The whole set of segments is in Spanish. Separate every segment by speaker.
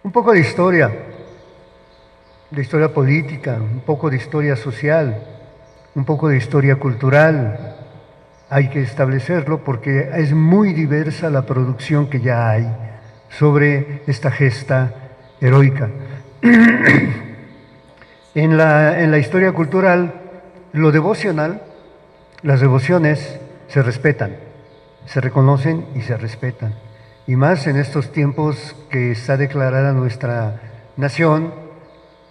Speaker 1: Un poco de historia política, un poco de historia social, un poco de historia cultural. Hay que establecerlo porque es muy diversa la producción que ya hay sobre esta gesta heroica. En la historia cultural, lo devocional, las devociones se respetan, se reconocen y se respetan. Y más en estos tiempos que está declarada nuestra nación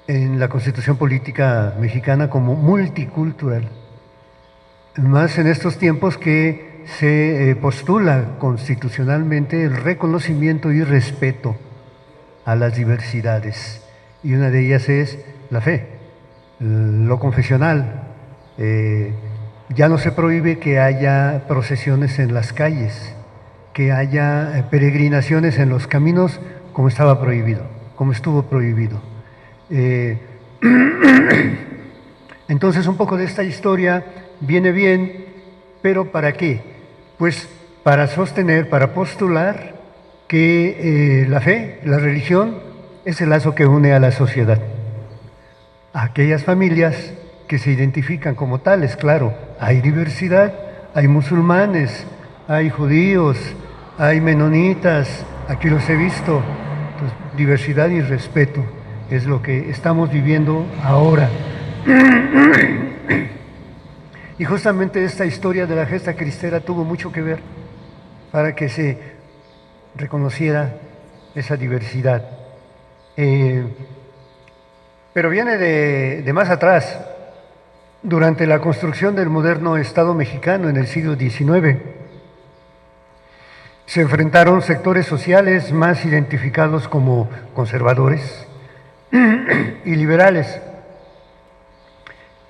Speaker 1: en la Constitución Política Mexicana como multicultural. Más en estos tiempos que se postula constitucionalmente el reconocimiento y respeto a las diversidades. Y una de ellas es la fe, lo confesional. Ya no se prohíbe que haya procesiones en las calles, que haya peregrinaciones en los caminos como estaba prohibido, como estuvo prohibido. Entonces un poco de esta historia viene bien, pero ¿para qué? Pues para sostener, para postular que la fe, la religión, es el lazo que une a la sociedad. A aquellas familias que se identifican como tales, claro, hay diversidad, hay musulmanes, hay judíos, hay menonitas, aquí los he visto. Entonces, diversidad y respeto es lo que estamos viviendo ahora. Y justamente esta historia de la gesta cristera tuvo mucho que ver para que se reconociera esa diversidad. Pero viene de más atrás. Durante la construcción del moderno Estado mexicano en el siglo XIX, se enfrentaron sectores sociales más identificados como conservadores y liberales.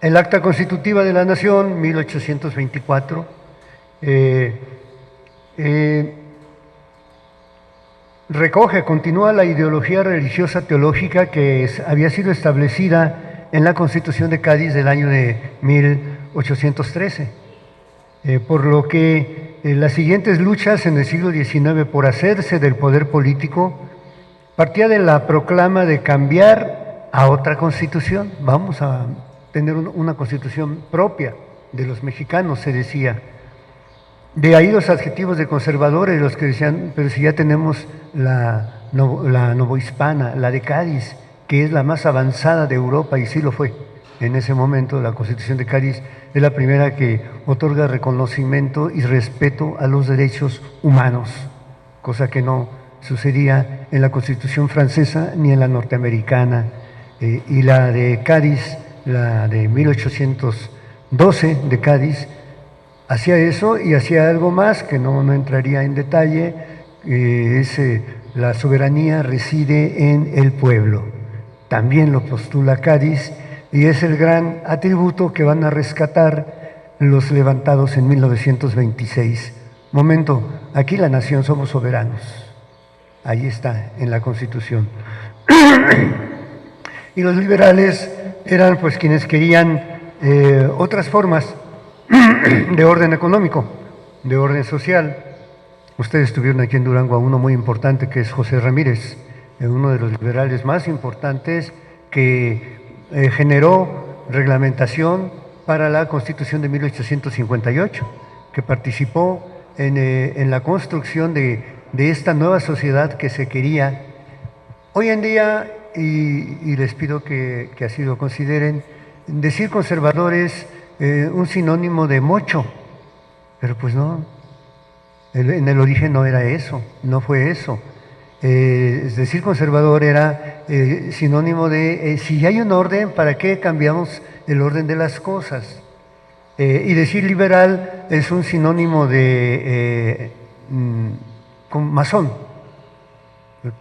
Speaker 1: El Acta Constitutiva de la Nación, 1824, continúa la ideología religiosa teológica que había sido establecida en la Constitución de Cádiz del año de 1813, por lo que las siguientes luchas en el siglo XIX por hacerse del poder político partía de la proclama de cambiar a otra constitución. Vamos a tener una constitución propia de los mexicanos, se decía. De ahí los adjetivos de conservadores, los que decían, pero si ya tenemos la novohispana, la de Cádiz, que es la más avanzada de Europa, y sí lo fue. En ese momento la Constitución de Cádiz es la primera que otorga reconocimiento y respeto a los derechos humanos, cosa que no sucedía en la Constitución francesa ni en la norteamericana. Y la de Cádiz, la de 1812 de Cádiz, hacía eso y hacía algo más que no entraría en detalle, la soberanía reside en el pueblo. También lo postula Cádiz y es el gran atributo que van a rescatar los levantados en 1926. Momento, aquí la nación somos soberanos. Ahí está, en la Constitución. Y los liberales eran pues quienes querían otras formas de orden económico, de orden social. Ustedes tuvieron aquí en Durango a uno muy importante que es José Ramírez, uno de los liberales más importantes que generó reglamentación para la Constitución de 1858, que participó en la construcción de esta nueva sociedad que se quería. Hoy en día, y les pido que así lo consideren, decir conservador es un sinónimo de mocho, pero pues no, en el origen no era eso, no fue eso. Es decir, conservador era sinónimo de si hay un orden, ¿para qué cambiamos el orden de las cosas? Y decir liberal es un sinónimo de masón,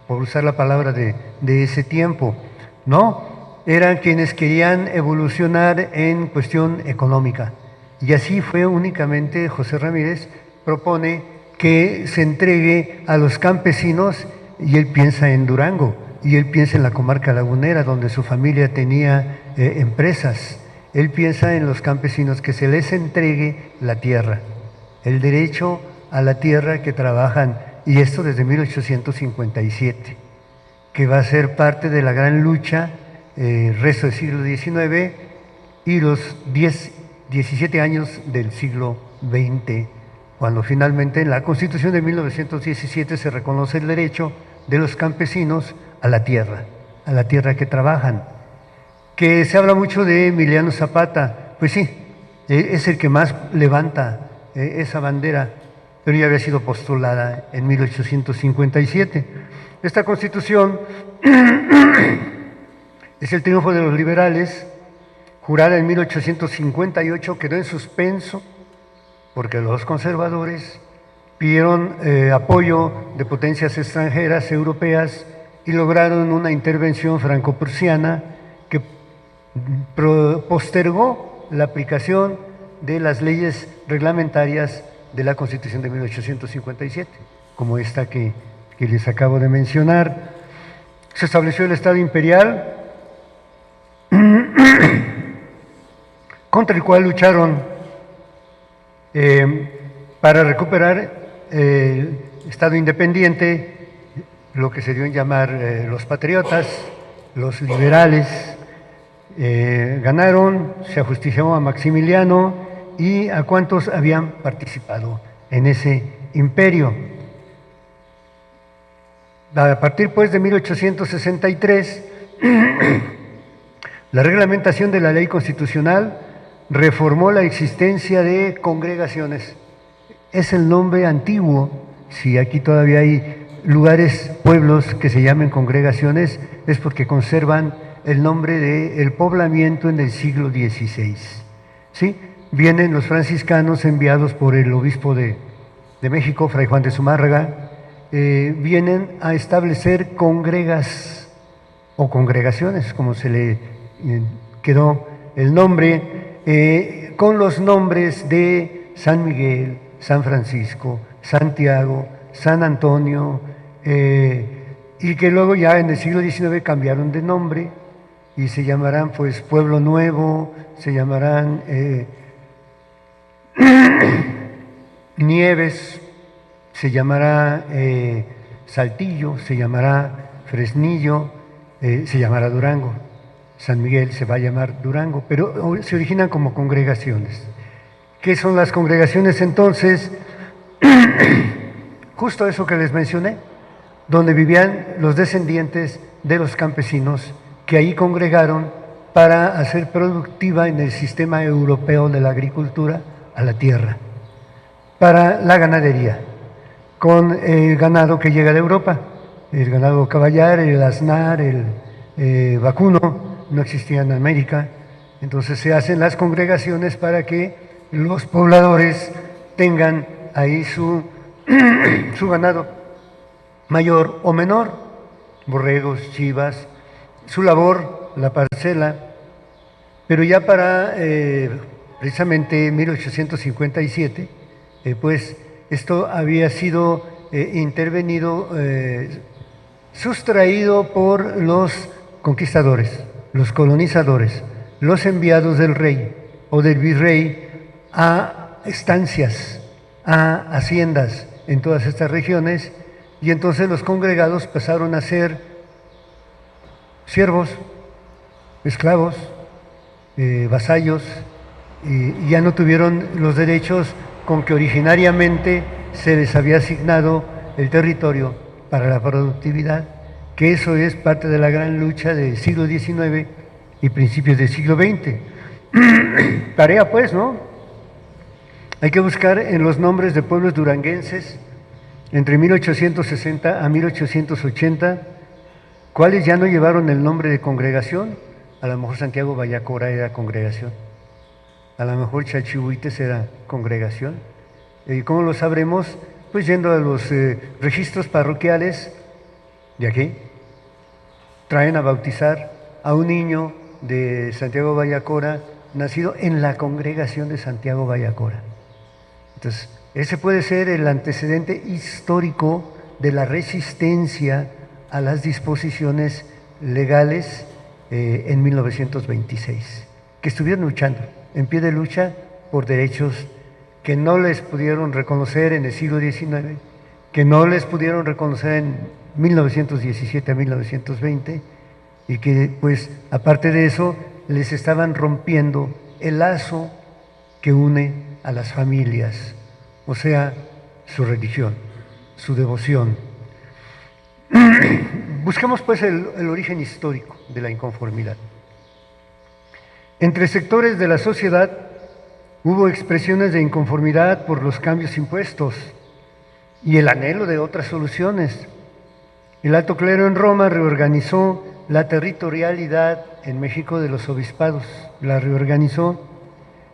Speaker 1: por usar la palabra de ese tiempo, ¿no? Eran quienes querían evolucionar en cuestión económica. Y así fue únicamente José Ramírez propone que se entregue a los campesinos, y él piensa en Durango, y él piensa en la comarca lagunera, donde su familia tenía empresas. Él piensa en los campesinos, que se les entregue la tierra, el derecho a la tierra que trabajan, y esto desde 1857, que va a ser parte de la gran lucha resto del siglo XIX y los 17 años del siglo XX, cuando finalmente en la Constitución de 1917 se reconoce el derecho de los campesinos a la tierra que trabajan. Que se habla mucho de Emiliano Zapata, pues sí, es el que más levanta esa bandera, pero ya había sido postulada en 1857. Esta Constitución es el triunfo de los liberales, jurada en 1858, quedó en suspenso porque los conservadores pidieron apoyo de potencias extranjeras, europeas, y lograron una intervención franco-prusiana que postergó la aplicación de las leyes reglamentarias de la Constitución de 1857, como esta que les acabo de mencionar. Se estableció el Estado imperial, contra el cual lucharon para recuperar el Estado independiente, lo que se dio en llamar los patriotas, los liberales. Ganaron, se ajusticiaron a Maximiliano y a cuantos habían participado en ese imperio. A partir pues de 1863, la reglamentación de la ley constitucional reformó la existencia de congregaciones. Es el nombre antiguo, si aquí todavía hay lugares, pueblos que se llamen congregaciones, es porque conservan el nombre del poblamiento en el siglo XVI. ¿Sí? Vienen los franciscanos enviados por el obispo de México, Fray Juan de Zumárraga, vienen a establecer congregas o congregaciones, como se le quedó el nombre, con los nombres de San Miguel, San Francisco, Santiago, San Antonio, y que luego ya en el siglo XIX cambiaron de nombre y se llamarán pues Pueblo Nuevo, se llamarán Nieves, se llamará Saltillo, se llamará Fresnillo, se llamará Durango. San Miguel se va a llamar Durango, pero se originan como congregaciones. ¿Qué son las congregaciones entonces? Justo eso que les mencioné, donde vivían los descendientes de los campesinos que ahí congregaron para hacer productiva en el sistema europeo de la agricultura a la tierra, para la ganadería, con el ganado que llega de Europa, el ganado caballar, el asnar, el vacuno, no existía en América. Entonces se hacen las congregaciones para que los pobladores tengan ahí su ganado, mayor o menor, borregos, chivas, su labor, la parcela. Pero ya para precisamente 1857, pues esto había sido intervenido, sustraído por los conquistadores, los colonizadores, los enviados del rey o del virrey a estancias, a haciendas en todas estas regiones, y entonces los congregados pasaron a ser siervos, esclavos, vasallos, y ya no tuvieron los derechos con que originariamente se les había asignado el territorio para la productividad, que eso es parte de la gran lucha del siglo XIX y principios del siglo XX. Tarea pues, ¿no? Hay que buscar en los nombres de pueblos duranguenses entre 1860 a 1880, cuáles ya no llevaron el nombre de congregación. A lo mejor Santiago Vallacora era congregación, a lo mejor Chalchihuites era congregación. ¿Y cómo lo sabremos? Pues yendo a los registros parroquiales de aquí. Traen a bautizar a un niño de Santiago Vallacora, nacido en la congregación de Santiago Vallacora. Entonces, ese puede ser el antecedente histórico de la resistencia a las disposiciones legales en 1926, que estuvieron luchando, en pie de lucha por derechos que no les pudieron reconocer en el siglo XIX, que no les pudieron reconocer 1917 a 1920, y que pues aparte de eso les estaban rompiendo el lazo que une a las familias, o sea, su religión, su devoción. Buscamos pues el origen histórico de la inconformidad. Entre sectores de la sociedad hubo expresiones de inconformidad por los cambios impuestos y el anhelo de otras soluciones. El alto clero en Roma reorganizó la territorialidad en México de los obispados, la reorganizó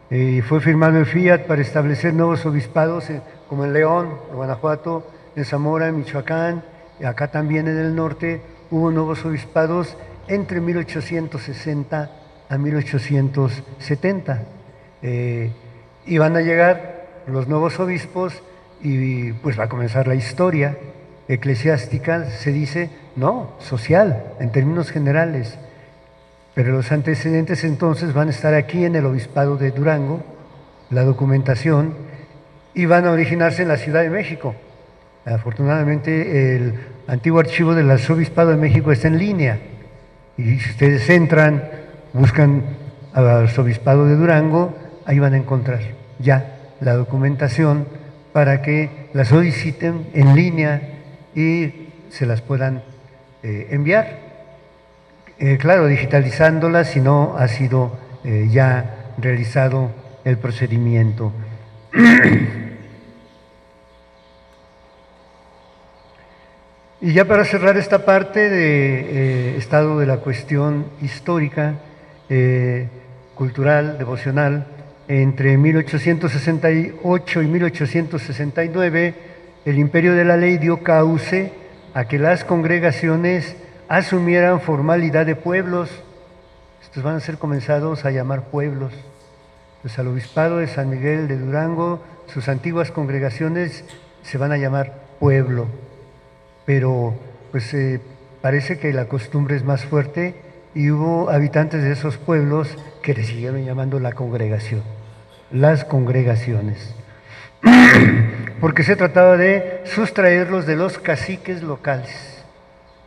Speaker 1: y fue firmado el fiat para establecer nuevos obispados como en León, Guanajuato, en Zamora, en Michoacán, acá también en el norte hubo nuevos obispados entre 1860 a 1870. Y van a llegar los nuevos obispos y pues va a comenzar la historia eclesiástica, se dice, no, social, en términos generales. Pero los antecedentes entonces van a estar aquí en el obispado de Durango, la documentación, y van a originarse en la Ciudad de México. Afortunadamente el antiguo archivo del Arzobispado de México está en línea, y si ustedes entran, buscan al Arzobispado de Durango, ahí van a encontrar ya la documentación para que la soliciten en línea y se las puedan enviar. Claro, digitalizándolas si no ha sido ya realizado el procedimiento. Y ya para cerrar esta parte de estado de la cuestión histórica, cultural, devocional, entre 1868 y 1869, el imperio de la ley dio cauce a que las congregaciones asumieran formalidad de pueblos. Estos van a ser comenzados a llamar pueblos. Pues al obispado de San Miguel de Durango, sus antiguas congregaciones se van a llamar pueblo. Pero pues parece que la costumbre es más fuerte y hubo habitantes de esos pueblos que le siguieron llamando la congregación, las congregaciones, porque se trataba de sustraerlos de los caciques locales,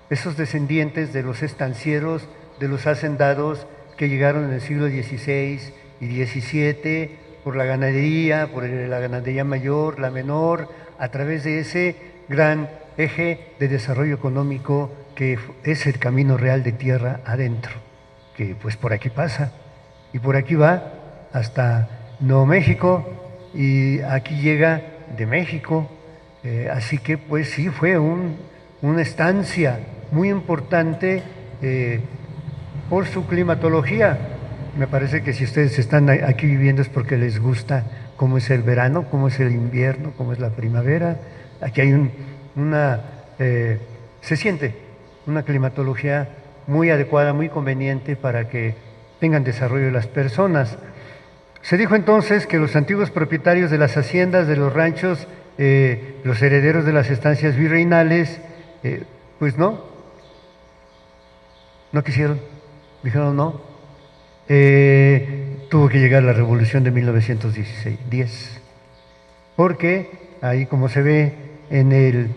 Speaker 1: esos descendientes de los estancieros, de los hacendados que llegaron en el siglo XVI y XVII por la ganadería mayor, la menor, a través de ese gran eje de desarrollo económico que es el camino real de tierra adentro, que pues por aquí pasa y por aquí va hasta Nuevo México y aquí llega de México, así que pues sí fue una estancia muy importante por su climatología. Me parece que si ustedes están aquí viviendo es porque les gusta cómo es el verano, cómo es el invierno, cómo es la primavera. Aquí hay se siente una climatología muy adecuada, muy conveniente para que tengan desarrollo las personas. Se dijo entonces que los antiguos propietarios de las haciendas, de los ranchos, los herederos de las estancias virreinales, pues no quisieron, dijeron no. Tuvo que llegar la revolución de 1910, porque ahí como se ve en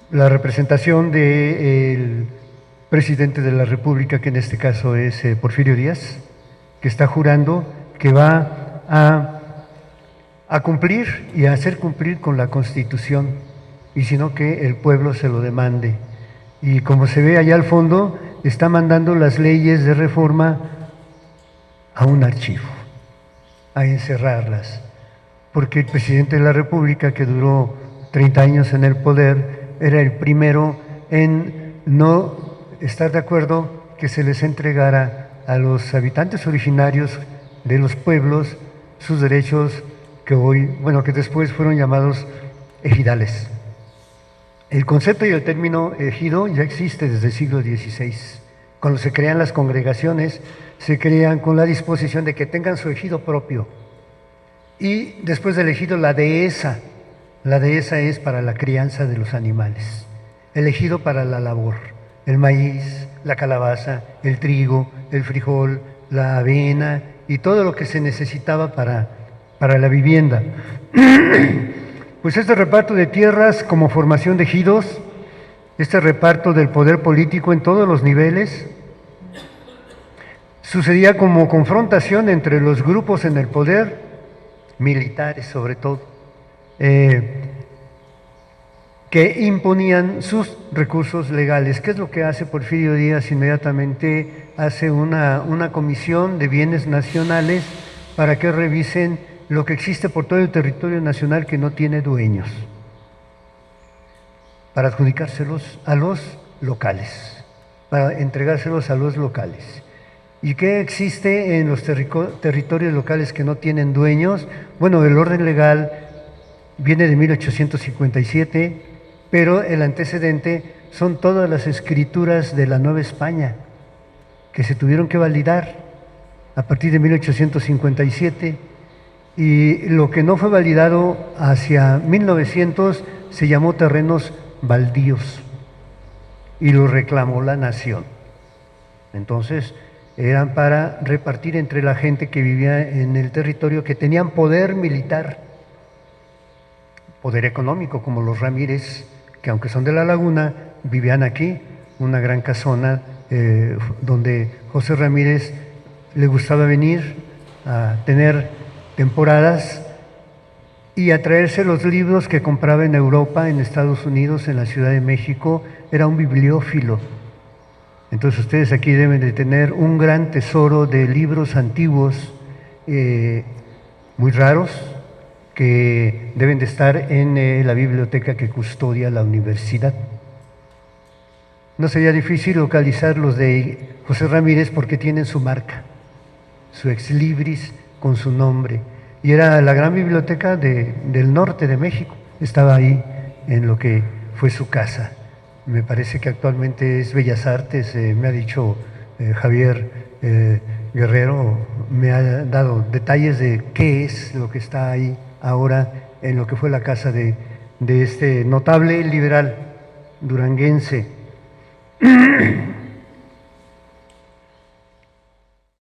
Speaker 1: la representación del presidente de la República, que en este caso es Porfirio Díaz, que está jurando que va a cumplir y a hacer cumplir con la Constitución, y sino que el pueblo se lo demande. Y como se ve allá al fondo, está mandando las leyes de reforma a un archivo, a encerrarlas, porque el presidente de la República, que duró 30 años en el poder, era el primero en no estar de acuerdo que se les entregara a los habitantes originarios de los pueblos sus derechos que después fueron llamados ejidales. El concepto y el término ejido ya existe desde el siglo XVI. Cuando se crean las congregaciones, se crean con la disposición de que tengan su ejido propio. Y después del ejido, la dehesa. La dehesa es para la crianza de los animales. El ejido para la labor. El maíz, la calabaza, el trigo, el frijol, la avena y todo lo que se necesitaba para la vivienda. Pues este reparto de tierras como formación de ejidos, este reparto del poder político en todos los niveles, sucedía como confrontación entre los grupos en el poder, militares sobre todo, que imponían sus recursos legales. ¿Qué es lo que hace Porfirio Díaz? Inmediatamente hace una comisión de bienes nacionales para que revisen lo que existe por todo el territorio nacional que no tiene dueños, para adjudicárselos a los locales, para entregárselos a los locales. ¿Y qué existe en los territorios locales que no tienen dueños? Bueno, el orden legal viene de 1857, pero el antecedente son todas las escrituras de la Nueva España que se tuvieron que validar a partir de 1857, y lo que no fue validado hacia 1900 se llamó terrenos baldíos y lo reclamó la nación. Entonces eran para repartir entre la gente que vivía en el territorio, que tenían poder militar, poder económico, como los Ramírez, que aunque son de la Laguna, vivían aquí, una gran casona donde José Ramírez le gustaba venir a tener temporadas y a traerse los libros que compraba en Europa, en Estados Unidos, en la Ciudad de México. Era un bibliófilo. Entonces ustedes aquí deben de tener un gran tesoro de libros antiguos, muy raros, que deben de estar en la biblioteca que custodia la universidad. No sería difícil localizar los de José Ramírez porque tienen su marca, su ex libris con su nombre. Y era la gran biblioteca del norte de México, estaba ahí en lo que fue su casa. Me parece que actualmente es Bellas Artes, me ha dicho Javier Guerrero, me ha dado detalles de qué es lo que está ahí ahora en lo que fue la casa de este notable liberal duranguense.